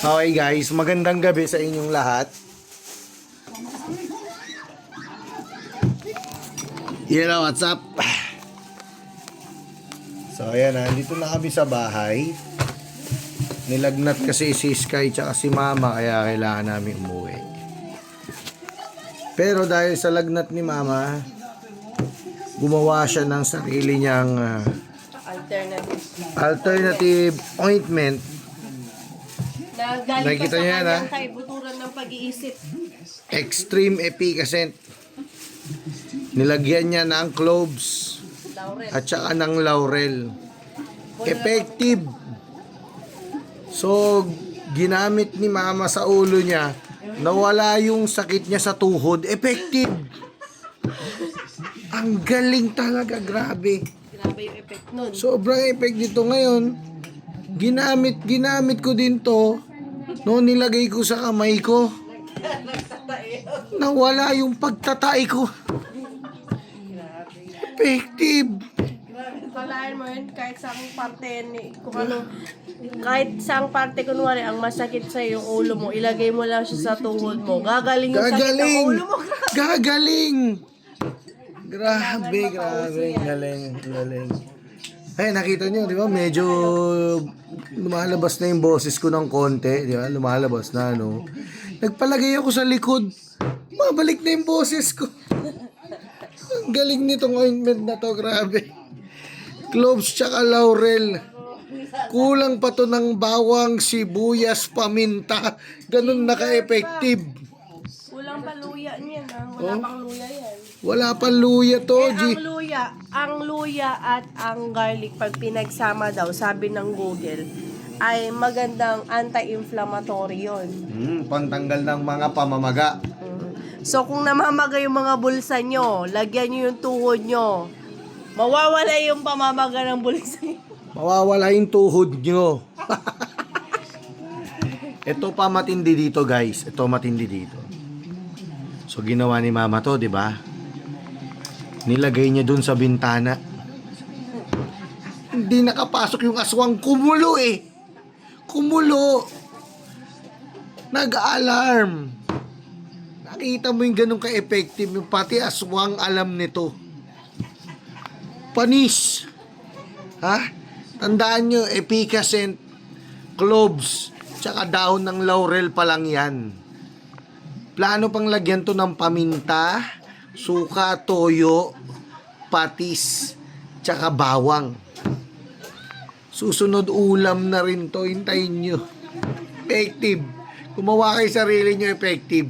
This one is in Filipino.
Okay guys, magandang gabi sa inyong lahat. You know what's up? So ayan na, dito na kami sa bahay. Nilagnat kasi si Sky tsaka si Mama kaya kailangan namin umuwi. Pero dahil sa lagnat ni Mama, gumawa siya ng sarili niyang alternative ointment. Nakikita niyo yan, ha? Kaibuturan ng pag-iisip. Extreme efficacent. Nilagyan niya ng cloves Laurel. at saka ng laurel. Effective. So, ginamit ni Mama sa ulo niya, nawala yung sakit niya sa tuhod. Effective. Ang galing talaga, grabe. Grabe yung effect nun. Sobrang effect dito ngayon. Ginamit ko din to. No, nilagay ko sa kamay ko. Nawala yung pagtatay ko. Effective. Kalahin mo yun, kahit saang parte, kung ano, kahit saang parte, kunwari, ang masakit sa yung ulo mo, ilagay mo lang siya sa tuhod mo. Gagaling yung sakit ng ulo mo. Gagaling. Grabe. Galing. Ay, nakita niyo, di ba? Medyo lumalabas na yung boses ko ng konti, di ba? Lumalabas na, no? Nagpalagay ako sa likod. Mabalik na yung boses ko. Ang galing nitong ointment na to, grabe. Cloves tsaka laurel. Kulang pa to ng bawang, sibuyas, paminta. Ganun naka-effective. Kulang pa luya niyan, ha? Wala pang luya yan. Wala pang luya to, G. Ang luya at ang garlic, pag pinagsama daw, sabi ng Google, ay magandang anti-inflammatory yun. Pantanggal ng mga pamamaga. So, kung namamaga yung mga bulsa nyo, lagyan nyo yung tuhod nyo. Mawawala yung pamamaga ng bulsa nyo. Mawawala yung tuhod nyo. Ito pa matindi dito, guys. Ito matindi dito. So, ginawa ni Mama to, di ba? Nilagay niya dun sa bintana. Hindi nakapasok yung aswang. Kumulo eh. Kumulo. Nag-alarm. Nakita mo yung ganun ka-effective. Yung pati aswang alam nito. Panis. Ha? Tandaan nyo, efficacent, cloves, tsaka dahon ng laurel pa lang yan. Plano pang lagyan to ng paminta, suka, toyo, patis, tsaka bawang. Susunod ulam na rin to, hintayin nyo. Effective. Gumawa kayo sarili nyo, effective.